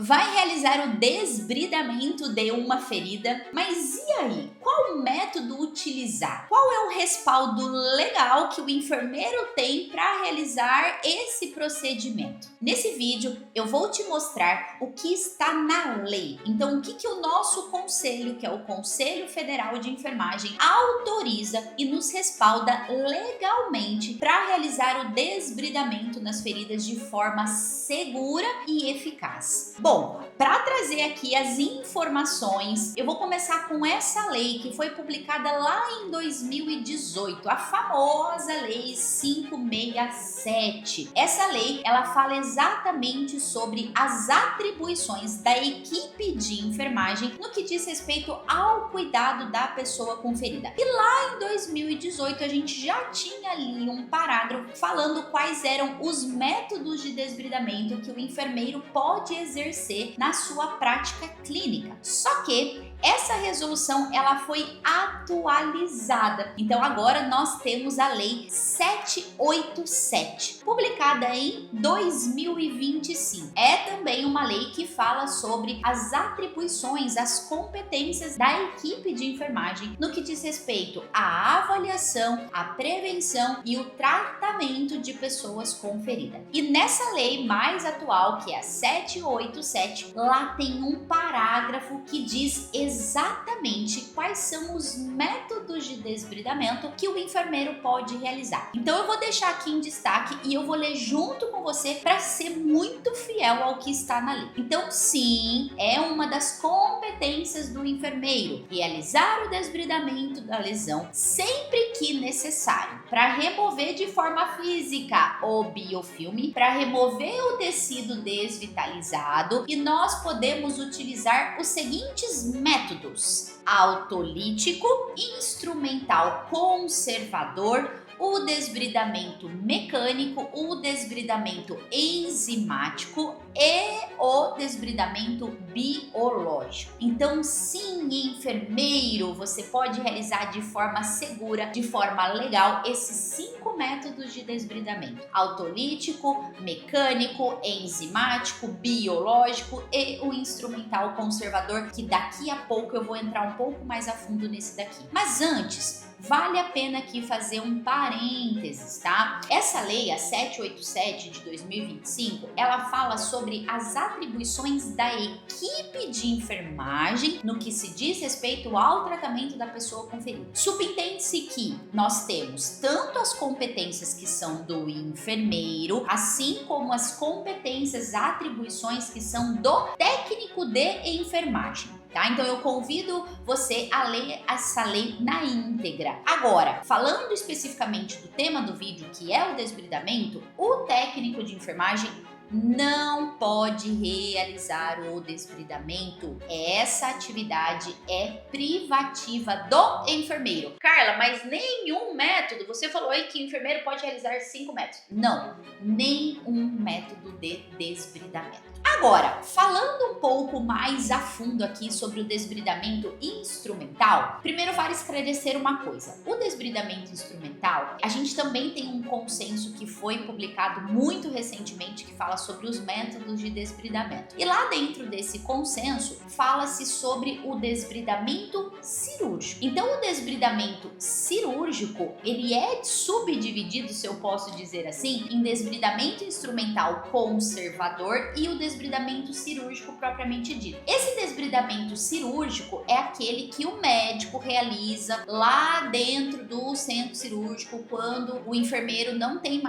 Vai realizar o desbridamento de uma ferida, mas e aí? Qual método utilizar? Qual é o respaldo legal que o enfermeiro tem para realizar esse procedimento? Nesse vídeo eu vou te mostrar o que está na lei. Então, o que o nosso conselho, que é o Conselho Federal de Enfermagem, autoriza e nos respalda legalmente para realizar o desbridamento nas feridas de forma segura e eficaz. Bom, para trazer aqui as informações, eu vou começar com essa lei que foi publicada lá em 2018, a famosa Lei 567. Essa lei, ela fala exatamente sobre as atribuições da equipe de enfermagem no que diz respeito ao cuidado da pessoa com ferida. E lá em 2018 a gente já tinha ali um parágrafo falando quais eram os métodos de desbridamento que o enfermeiro pode exercer na sua prática clínica. Só que essa resolução ela foi atualizada. Então agora nós temos a Lei 787, publicada em 2025. É também uma lei que fala sobre as atribuições, as competências da equipe de enfermagem no que diz respeito à avaliação, à prevenção e o tratamento de pessoas com ferida. E nessa lei mais atual, que é a 787, lá tem um parágrafo que diz exatamente quais são os métodos de desbridamento que o enfermeiro pode realizar. Então eu vou deixar aqui em destaque e eu vou ler junto com você para ser muito fiel ao que está na lei. Então sim, é uma das competências do enfermeiro realizar o desbridamento da lesão sempre que necessário, para remover de forma física o biofilme, para remover o tecido desvitalizado, e nós podemos utilizar os seguintes métodos: autolítico, instrumental conservador, o desbridamento mecânico, o desbridamento enzimático e o desbridamento biológico. Então, sim, enfermeiro, você pode realizar de forma segura, de forma legal, esses 5 métodos de desbridamento: autolítico, mecânico, enzimático, biológico e o instrumental conservador, que daqui a pouco eu vou entrar um pouco mais a fundo nesse daqui. Mas antes, vale a pena aqui fazer um parênteses, tá? Essa lei, a 787 de 2025, ela fala sobre as atribuições da equipe de enfermagem no que se diz respeito ao tratamento da pessoa com ferida. Subentende-se que nós temos tanto as competências que são do enfermeiro, assim como as competências, atribuições que são do técnico de enfermagem. Tá? Então eu convido você a ler essa lei na íntegra. Agora, falando especificamente do tema do vídeo, que é o desbridamento, o técnico de enfermagem não pode realizar o desbridamento. Essa atividade é privativa do enfermeiro. Carla, mas nenhum método, você falou aí que o enfermeiro pode realizar 5 métodos. Não, nenhum método de desbridamento. Agora, falando um pouco mais a fundo aqui sobre o desbridamento instrumental, primeiro vale esclarecer uma coisa. O desbridamento instrumental, a gente também tem um consenso que foi publicado muito recentemente que fala sobre os métodos de desbridamento. E lá dentro desse consenso, fala-se sobre o desbridamento cirúrgico. Então, o desbridamento cirúrgico, ele é subdividido, se eu posso dizer assim, em desbridamento instrumental conservador e o desbridamento cirúrgico propriamente dito. Esse desbridamento cirúrgico é aquele que o médico realiza lá dentro do centro cirúrgico quando o enfermeiro não tem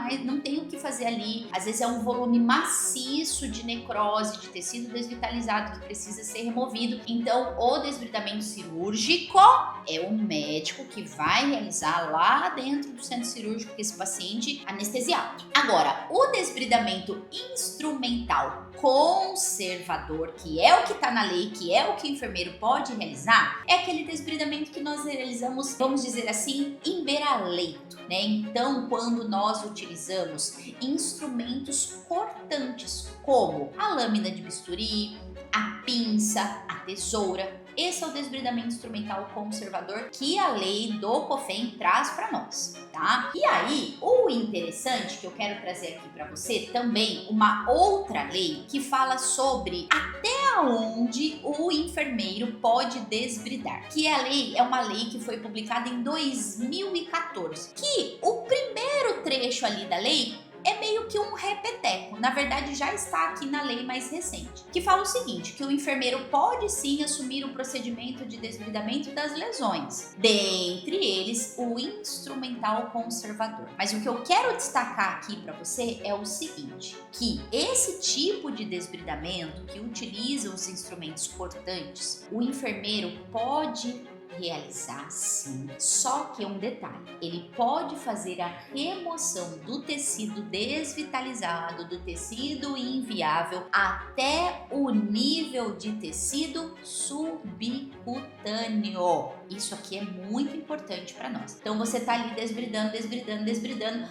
o que fazer ali. Às vezes é um volume maciço de necrose, de tecido desvitalizado que precisa ser removido. Então, o desbridamento cirúrgico é o médico que vai realizar lá dentro do centro cirúrgico com esse paciente anestesiado. Agora, o desbridamento instrumental conservador, que é o que está na lei, que é o que o enfermeiro pode realizar, é aquele desbridamento que nós realizamos, vamos dizer assim, em beira-leito, né? Então, quando nós utilizamos instrumentos cortantes, como a lâmina de bisturi, a pinça, a tesoura, Esse é o desbridamento instrumental conservador que a lei do COFEN traz para nós, tá? E aí, o interessante que eu quero trazer aqui para você também, uma outra lei que fala sobre até onde o enfermeiro pode desbridar, que é uma lei que foi publicada em 2014, que o primeiro trecho ali da lei é meio que um repeteco, na verdade já está aqui na lei mais recente, que fala o seguinte, que o enfermeiro pode sim assumir o procedimento de desbridamento das lesões, dentre eles o instrumental conservador. Mas o que eu quero destacar aqui para você é o seguinte, que esse tipo de desbridamento que utiliza os instrumentos cortantes, o enfermeiro pode realizar sim, só que um detalhe, ele pode fazer a remoção do tecido desvitalizado, do tecido inviável até o nível de tecido subcutâneo. Isso aqui é muito importante para nós. Então você tá ali desbridando,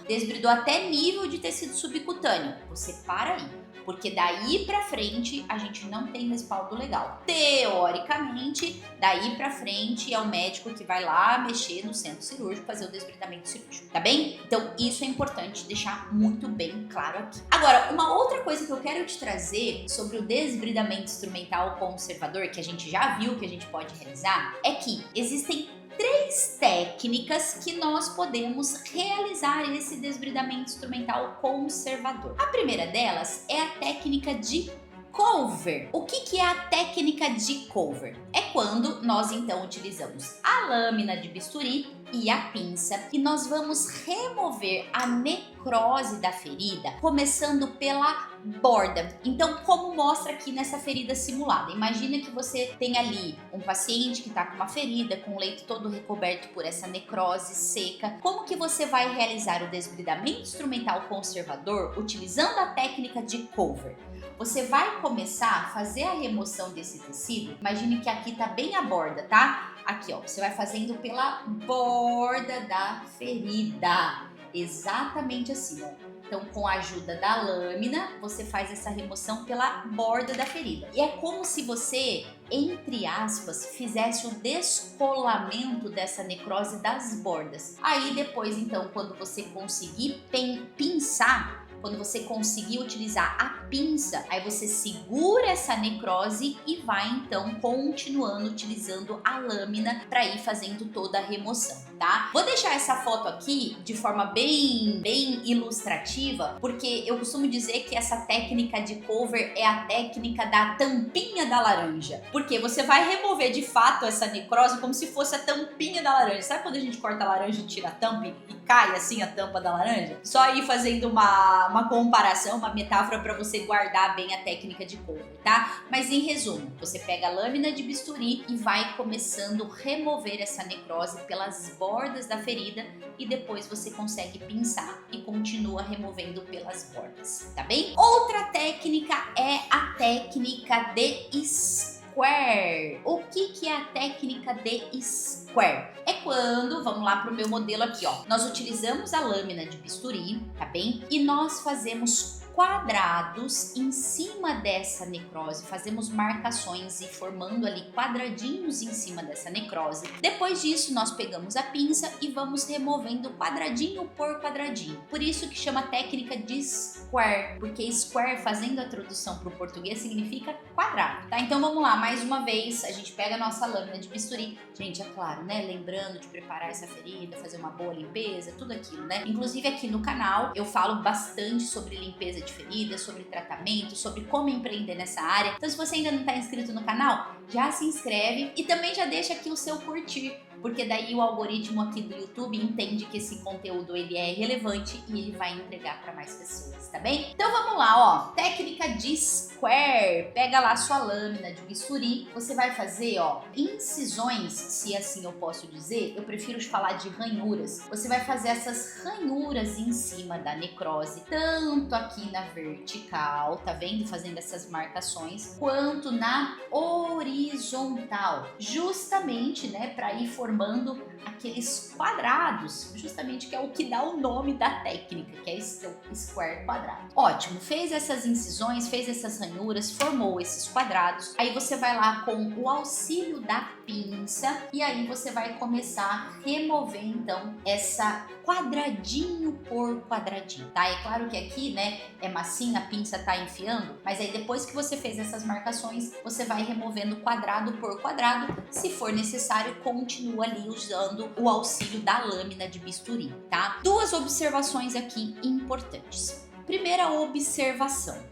desbridou até nível de tecido subcutâneo. Você para aí, porque daí pra frente a gente não tem respaldo legal. Teoricamente, daí pra frente é o médico que vai lá mexer no centro cirúrgico, fazer o desbridamento cirúrgico, tá bem? Então isso é importante deixar muito bem claro aqui. Agora, uma outra coisa que eu quero te trazer sobre o desbridamento instrumental conservador, que a gente já viu que a gente pode realizar, é que existem 3 técnicas que nós podemos realizar esse desbridamento instrumental conservador. A primeira delas é a técnica de cover. O que é a técnica de cover? É quando nós então utilizamos a lâmina de bisturi e a pinça e nós vamos remover a necrose da ferida, começando pela borda. Então, como mostra aqui nessa ferida simulada, imagina que você tem ali um paciente que está com uma ferida, com o leito todo recoberto por essa necrose seca. Como que você vai realizar o desbridamento instrumental conservador utilizando a técnica de cover? Você vai começar a fazer a remoção desse tecido. Imagine que aqui tá bem a borda, tá? Aqui, ó, você vai fazendo pela borda da ferida. Exatamente assim, ó. Então, com a ajuda da lâmina, você faz essa remoção pela borda da ferida. E é como se você, entre aspas, fizesse o descolamento dessa necrose das bordas. Aí depois, então, quando você conseguir pinçar, quando você conseguir utilizar a pinça, aí você segura essa necrose e vai então continuando utilizando a lâmina para ir fazendo toda a remoção, tá? Vou deixar essa foto aqui de forma bem ilustrativa, porque eu costumo dizer que essa técnica de cover é a técnica da tampinha da laranja, porque você vai remover de fato essa necrose como se fosse a tampinha da laranja. Sabe quando a gente corta a laranja e tira a tampa e cai assim a tampa da laranja? Só ir fazendo uma comparação, uma metáfora para você guardar bem a técnica de cover, tá? Mas em resumo, você pega a lâmina de bisturi e vai começando a remover essa necrose pelas bordas da ferida e depois você consegue pinçar e continua removendo pelas bordas, tá bem? Outra técnica é a técnica de square. O que é a técnica de square? É quando, vamos lá pro meu modelo aqui, ó. Nós utilizamos a lâmina de bisturi, tá bem? E nós fazemos quadrados em cima dessa necrose, fazemos marcações e formando ali quadradinhos em cima dessa necrose. Depois disso, nós pegamos a pinça e vamos removendo quadradinho por quadradinho. Por isso que chama técnica de square, porque square, fazendo a tradução para o português, significa quadrado, tá? Então vamos lá, mais uma vez, a gente pega a nossa lâmina de bisturi. Gente, é claro, né? Lembrando de preparar essa ferida, fazer uma boa limpeza, tudo aquilo, né? Inclusive aqui no canal eu falo bastante sobre limpeza de feridas, sobre tratamento, sobre como empreender nessa área. Então se você ainda não está inscrito no canal, já se inscreve e também já deixa aqui o seu curtir, porque daí o algoritmo aqui do YouTube entende que esse conteúdo ele é relevante e ele vai entregar para mais pessoas, tá bem? Então vamos lá, ó, técnica de square. Pega lá sua lâmina de bisturi, você vai fazer, ó, incisões, se assim eu posso dizer, eu prefiro falar de ranhuras. Você vai fazer essas ranhuras em cima da necrose, tanto aqui na na vertical, tá vendo? Fazendo essas marcações, quanto na horizontal, justamente, né, para ir formando aqueles quadrados, justamente que é o que dá o nome da técnica, que é o square quadrado. Ótimo, fez essas incisões, fez essas ranhuras, formou esses quadrados, aí você vai lá com o auxílio da pinça e aí você vai começar a remover então essa quadradinho por quadradinho, tá? É claro que aqui, né, é massinha, a pinça tá enfiando, mas aí depois que você fez essas marcações, você vai removendo quadrado por quadrado. Se for necessário, continua ali usando o auxílio da lâmina de bisturi, tá? Duas observações aqui importantes. Primeira observação.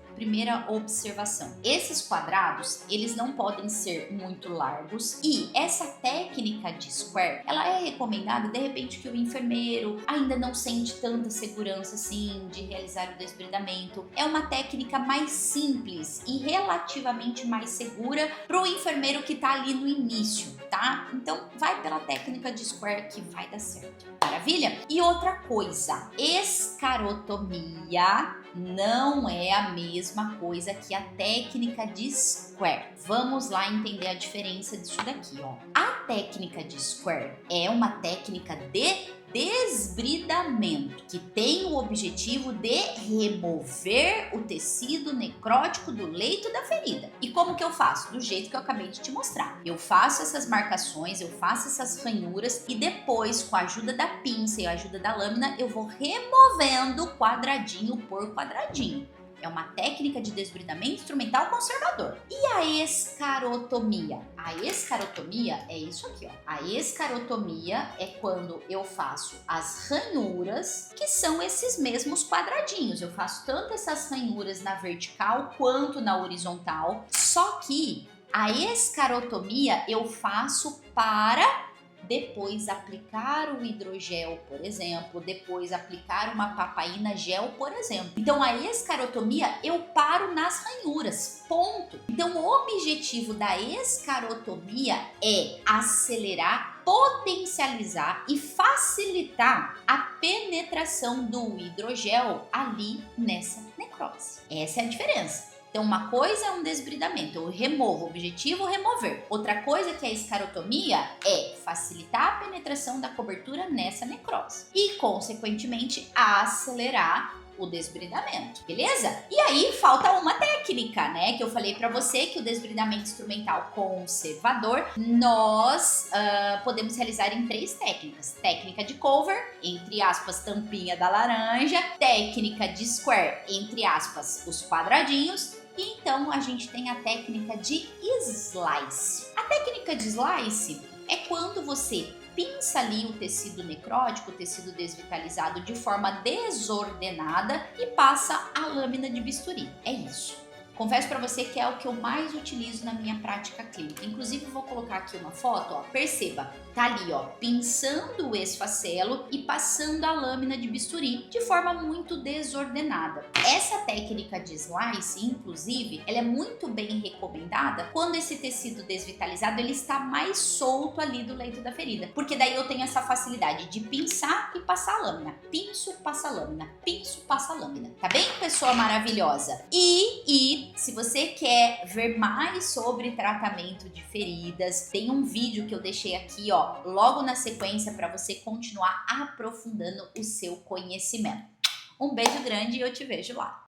Esses quadrados, eles não podem ser muito largos e essa técnica de square, ela é recomendada de repente que o enfermeiro ainda não sente tanta segurança assim de realizar o desbridamento. É uma técnica mais simples e relativamente mais segura para o enfermeiro que tá ali no início, tá? Então vai pela técnica de square que vai dar certo. Maravilha? E outra coisa, escarotomia não é a mesma coisa que a técnica de square. Vamos lá entender a diferença disso daqui, ó. A técnica de square é uma técnica de desbridamento, que tem o objetivo de remover o tecido necrótico do leito da ferida. E como que eu faço? Do jeito que eu acabei de te mostrar. Eu faço essas marcações, eu faço essas ranhuras e depois, com a ajuda da pinça e a ajuda da lâmina, eu vou removendo quadradinho por quadradinho. É uma técnica de desbridamento instrumental conservador. E a escarotomia? A escarotomia é isso aqui, ó. A escarotomia é quando eu faço as ranhuras, que são esses mesmos quadradinhos. Eu faço tanto essas ranhuras na vertical quanto na horizontal. Só que a escarotomia eu faço para depois aplicar o hidrogel, por exemplo, depois aplicar uma papaina gel, por exemplo. Então a escarotomia eu paro nas ranhuras, ponto. Então o objetivo da escarotomia é acelerar, potencializar e facilitar a penetração do hidrogel ali nessa necrose. Essa é a diferença. Então, uma coisa é um desbridamento, eu removo, o objetivo é remover. Outra coisa que é a escarotomia é facilitar a penetração da cobertura nessa necrose e, consequentemente, acelerar o desbridamento, beleza? E aí falta uma técnica, né? Que eu falei pra você que o desbridamento instrumental conservador nós podemos realizar em 3 técnicas: técnica de cover, entre aspas, tampinha da laranja, técnica de square, entre aspas, os quadradinhos. E então a gente tem a técnica de slice. A técnica de slice é quando você pinça ali o tecido necrótico, o tecido desvitalizado de forma desordenada e passa a lâmina de bisturi. É isso. Confesso para você que é o que eu mais utilizo na minha prática clínica. Inclusive, vou colocar aqui uma foto, ó. Perceba, tá ali, ó, pinçando o esfacelo e passando a lâmina de bisturi de forma muito desordenada. Essa técnica de slice, inclusive, ela é muito bem recomendada quando esse tecido desvitalizado ele está mais solto ali do leito da ferida, porque daí eu tenho essa facilidade de pinçar e passar a lâmina. Pinço, passa a lâmina. Pinço, passa a lâmina. Tá bem, pessoa maravilhosa? E se você quer ver mais sobre tratamento de feridas, tem um vídeo que eu deixei aqui, ó, logo na sequência para você continuar aprofundando o seu conhecimento. Um beijo grande e eu te vejo lá.